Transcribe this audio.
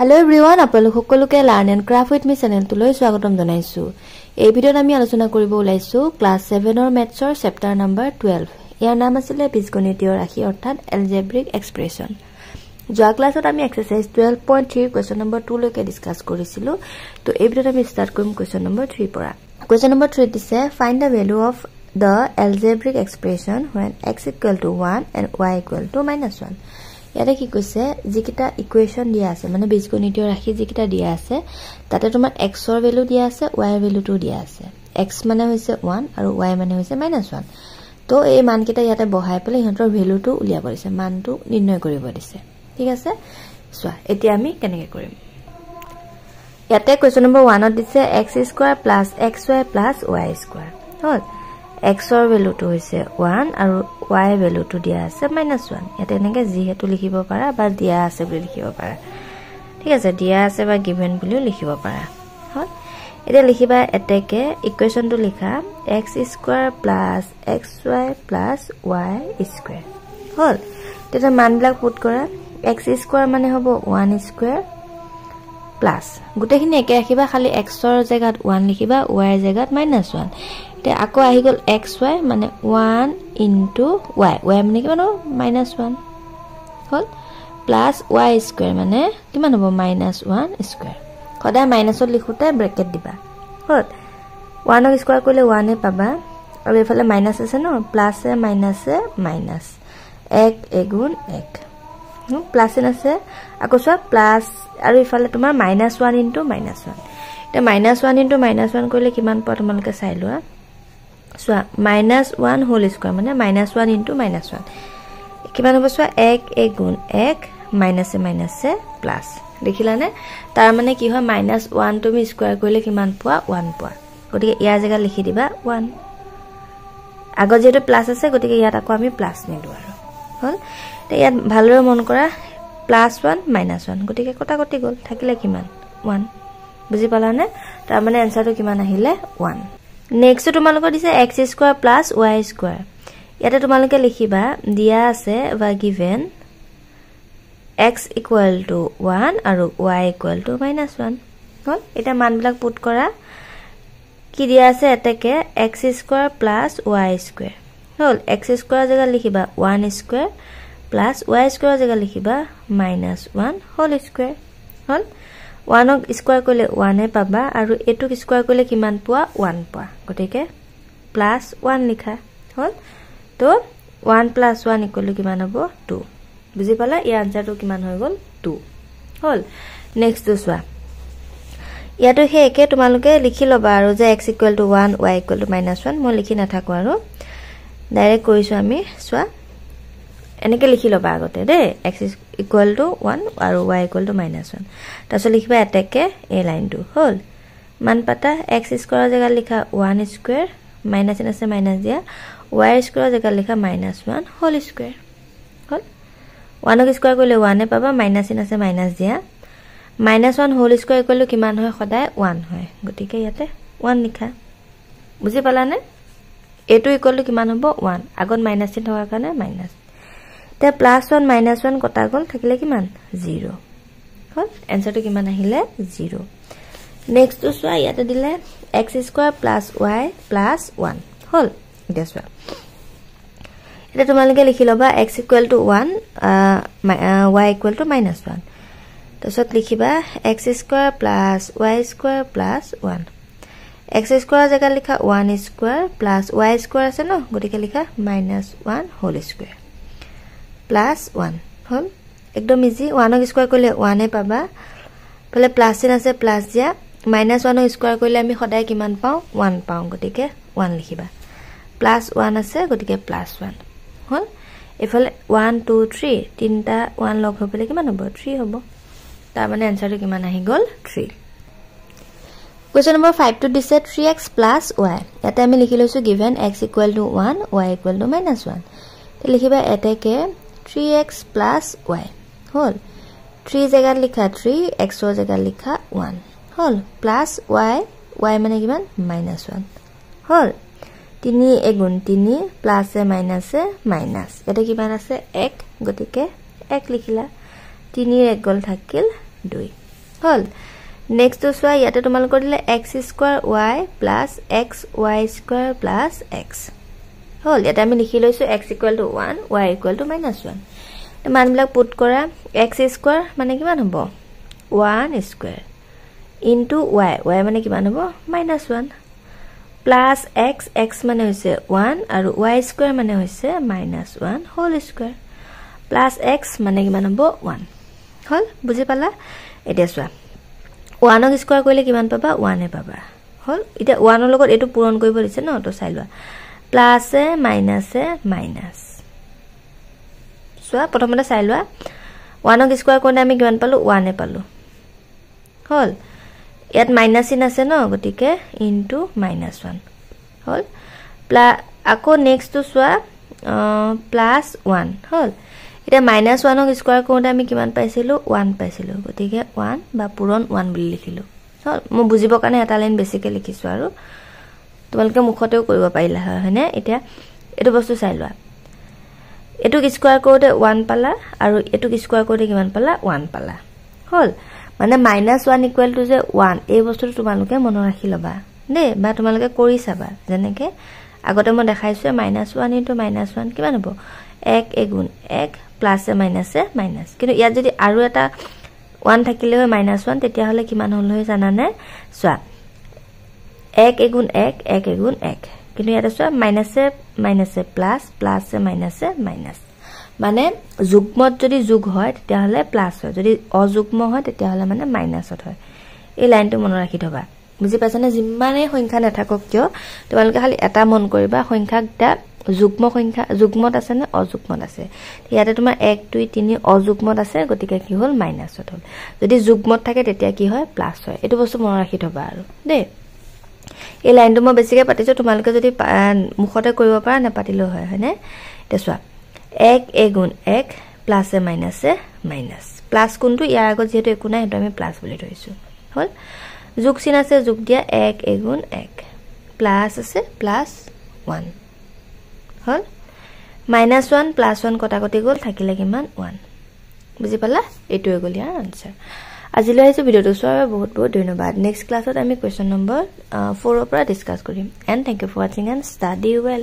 Hello everyone, আপোনালোক সকলোকে Learn and Craft with me channel তুলৈ স্বাগতম জনাইছো। এই ভিডিওত আমি আলোচনা কৰিব ওলাইছো ক্লাস 7 ৰ মেথছৰ চেপ্টাৰ নম্বৰ 12। ইয়াৰ নাম আছিল বীজগণিতীয় ৰাশি অৰ্থাৎ এলজেব্ৰিক এক্সপ্ৰেছন। যোৱা ক্লাছত আমি এক্সাৰসাইজ 12.3 কোৱেশ্চন নম্বৰ 2 লৈকে ডিসকাস কৰিছিলো। তো এই ভিডিওত আমি স্টাৰ্ট কৰিম কোৱেশ্চন নম্বৰ 3 পৰা। কোৱেশ্চন নম্বৰ 3 দিছে find da value of the algebraic expression when x equal to 1 and y equal to -1. ইয়াতে কি কৈছে যিকিটা ইকুৱেচন দিয়া আছে মানে বীজগণিতীয় ৰাশি যিকিটা দিয়া আছে তাতে তোমাৰ x ৰ ভ্যালু দিয়া আছে y ৰ ভ্যালুটো দিয়া আছে x মানে হৈছে 1 আৰু y মানে হৈছে -1 তো এই মানকিটা ইয়াতে বহাই পেলে ইহঁতৰ ভ্যালুটো উলিয়াব দিছে মানটো নিৰ্ণয় কৰিব দিছে ঠিক আছে সোৱা এতিয়া আমি কেনেকৈ কৰিম ইয়াতে কোৱেশ্চন নম্বৰ 1 ত দিছে x² + xy + y² হল x ৰ ভ্যালুটো হৈছে 1 আৰু y ৰ ভ্যালুটো দিয়া আছে -1 ইয়াতে এনেকৈ যেহেতু লিখিব পাৰা বা দিয়া আছে বুলি লিখিব পাৰা ঠিক আছে দিয়া আছে বা গিভেন বুলি লিখিব পাৰা হল এটা লিখিবা এটেকে ইকুৱেচনটো লিখা x² + xy + y² হল তেতিয়া মানবিলাক পুট কৰা x² মানে হ'ব 1² প্লাস গুটেখিনি একে ৰাখিবা খালি x ৰ জায়গাত 1 লিখিবা y ৰ জায়গাত -1 তে আকৌ আহি গল xy মানে 1 * y y মানে কিমান হ'ব -1 হল প্লাস y² মানে কিমান হ'ব -1² সদায় মাইনাসত লিখোতে ব্ৰেকেট দিবা হল 1 ক স্কয়াৰ কৰিলে 1 এ পাবা আৰু এফালে মাইনাস আছে ন প্লাস এ মাইনাসে মাইনাস 1 * 1 প্লাস এন আছে আকৌ সব প্লাস আৰু ইফালে তোমাৰ -1 * -1 তে -1 * -1 কৰিলে কিমান পাও তোমালকে চাই লোৱা সোৱা -1 হোল স্কয়াৰ মানে -1 * -1 কিমান হ'ব সোৱা 1 * 1 মাইনাসে মাইনাসে প্লাস দেখিলানে তাৰ মানে কি হয় -1 তুমি স্কয়াৰ কৰিলে কিমান পোৱা 1 পোৱা গতিকে ইয়াৰ জায়গা লিখি দিবা 1 আগত যেটো প্লাস আছে গতিকে ইয়াত আকৌ আমি প্লাস নিদো আৰু হল তে ইয়াত ভালৰে মন কৰা +1 -1 গতিকে কটা কটি গল থাকিলে কিমান 1 বুজি পালানে তাৰ মানে আনসাৰটো কিমান আহিলে 1 নেক্সট তোমালোকৰ দিছে x² + y² ইয়াতে তোমালোকে লিখিবা দিয়া আছে বা গিভেন x = 1 আৰু y = -1 হল এটা মানবিলাক পুট কৰা কি দিয়া আছে এটাকে x² + y² হল x² জায়গা লিখিবা 1² প্লাস y² জায়গা লিখিবা -1 হোল স্কয়াৰ হল 1 ক স্কয়াৰ কৰিলে 1 এ পাবা আৰু এটুক স্কয়াৰ কৰিলে কিমান পোৱা 1 পোৱা গটিকে +1 লিখা হল তো 1 + 1 = কিমান হ'ব 2 বুজি পালা এই আনসাৰটো কিমান হৈ গল 2 হল নেক্সট সোৱা ইয়াতো হে একে তোমালোকে লিখি লবা আৰু যে x = 1 y = -1 মই লিখি নাথাকো আৰু ডাইৰেক্ট কৰিছো আমি সোৱা এনেকে লিখি লবা আগতে দে x = 1 আৰু y = -1 তাছত লিখিবা এটেকে এই লাইনটো হল মান পাতা x² জায়গা লিখা 1² মাইনাস আছে মাইনাস দিয়া y² জায়গা লিখা -1 হোল স্কয়াৰ হল 1 ক স্কয়াৰ কৰিলে 1 এ পাবা মাইনাস আছে মাইনাস দিয়া -1 হোল স্কয়াৰ কৰিলে কিমান হয় সদায় 1 হয় গতিকে ইয়াতে 1 লিখা বুজি পালানে এটো ইকুৱেল টু কিমান হ'ব 1 আগত মাইনাস চিন থকাৰ কাৰণে মাইনাস তে +1 -1 কটা গল থাকিলে কিমান 0 হল আনসাৰটো কিমান আহিলে 0 নেক্সট সোৱা ইয়াতে দিলে x² + y + 1 হল এটা সোৱা এটা তোমালোকে লিখি লবা x = 1 y = -1 তাৰছত লিখিবা x² + y² + 1 x² জায়গা লিখা 1² + y² আছে ন গতিকে লিখা -1 হোল স্কয়াৰ +1 হল একদম ইজি 1 ক স্কয়াৰ কৰিলে 1 এ পাবা পলে প্লাস চিন আছে প্লাস দিয়া -1 ক স্কয়াৰ কৰিলে আমি সদায় কিমান পাও 1 পাও গতিকে 1 লিখিবা +1 আছে গতিকে +1 হল এফালে 1 2 3 তিনটা 1 লগ হৈ পেলে কিমান হ'ব 3 হ'ব তাৰ মানে আনসাৰটো কিমান আহি গল 3 কোৱেশ্চন নম্বৰ 5 টো দিছে 3x + y ইয়াতে আমি লিখি লৈছো গিভেন x = 1 y = -1 তে লিখিবা এটাকে 3x + y হল 3 জায়গা লিখা 3 x ৰ জায়গা লিখা 1 হল প্লাস y মানে কিমান -1 হল 3 * 3 প্লাস এ মাইনাসে মাইনাস এটা কিমান আছে 1 গতিকে 1 লিখিলা 3 ৰ 1 গল থাকিল 2 হল নেক্সট তো সোয়া ইয়াতে তোমালোকৰ দিলে x² y plus xy² plus x হল এটা আমি লিখি লৈছো x = 1 y = -1 মানবিলাক পুট কৰা x² মানে কিমান হ'ব 1² into y মানে কিমান হ'ব -1 plus x মানে হৈছে 1 আৰু y² মানে হৈছে -1 whole square plus x মানে কিমান হ'ব 1 হল বুজি পালা এটা সোৱা 1 ক স্কয়াৰ কৰিলে কিমান পাবা 1 এ পাবা হল এটা 1 ৰ লগত এটো পূৰণ কৰিব দিছে ন তো চাই লোৱা প্লাস এ মাইনাস সোৱা প্ৰথমতে চাই লোৱা 1 ক স্কয়াৰ কৰিলে আমি কিমান পালো 1 এ পালো হল ইয়াত মাইনাস চিন আছে ন গটিকে ইনটু -1 হল আকৌ নেক্সট তো সোৱা +1 হল এটা -1 ক স্কয়াৰ কৰোতে আমি কিমান পাইছিলো 1 পাইছিলো গটিকে 1 বা পূৰণ 1 বুলি লিখিলো হল মই বুজিব কাৰণে এটা লাইন বেছিকে লিখিছো আৰু তোমালকে মুখতেও কৰিব পাৰিলা হয়নে এতিয়া এটো বস্তু চাই লোৱা এটো স্কয়াৰ কৰোতে 1 পালা আৰু এটো স্কয়াৰ কৰোতে কিমান পালা 1 পালা হল মানে -1 ইকুৱেল টু যে 1 এই বস্তুটো তোমালকে মনত ৰাখি লবা দে বা তোমালকে কৰি চাবা যেনেকে আগতে মই দেখাইছো -1 ইনটু -1 কিমান হ'ব 1 গুণ 1 প্লাস এ মাইনাস কিন্তু ইয়াত যদি আৰু এটা 1 থাকিলে হয় -1 তেতিয়া হলে কিমান হল হয় জানানে সোৱা 1 গুণ 1 গুণ 1 কিন্তু ইয়াত সোৱা মাইনাসে প্লাস এ মাইনাস মানে যুগ্মত যদি যোগ হয় তেতিয়া হলে প্লাস হয় যদি অযুগ্ম হয় তেতিয়া হলে মানে মাইনাসত হয় এই লাইনটো মনত ৰাখি থবা বুজি পাছানে যিমানে সংখ্যা নাথাকক কিয় তোমালকে খালি এটা মন কৰিবা সংখ্যাটা যুগ্ম সংখ্যা যুগ্মত আছে নে অযুগ্মত আছে ইয়াতে তোমাৰ 1 2 3 অযুগ্মত আছে গটিকে কি হল মাইনাসত হল যদি যুগ্মত থাকে তেতিয়া কি হয় প্লাস হয় এটো বস্তু মনত ৰাখি থবা আৰু দে এই লাইনটো মই বেছিকে পাতিছো তোমালকে যদি মুখতে কৰিব পাৰা না পাতিলো হয় হয়নে তেছোৱা 1 গুণ 1 প্লাস এ মাইনাস প্লাস কোনটো ইয়াৰ আগত যেটো একো নাই হেটো আমি প্লাস বুলি ধৰিছো হল যোগ চিন আছে যোগ দিয়া 1 গুণ 1 প্লাস আছে প্লাস 1 হল -1 +1 কটাকটি গল থাকিলে কিমান 1 বুজি পালা এটোই গল ইয়াৰ আনসাৰ আজিলৈ আহিছো ভিডিওটো চোৱাৰ বহুত বহুত ধন্যবাদ নেক্সট ক্লাছত আমি কোৱেশ্চন নম্বৰ 4 ৰ পৰা ডিসকাস কৰিম and thank you for watching and study well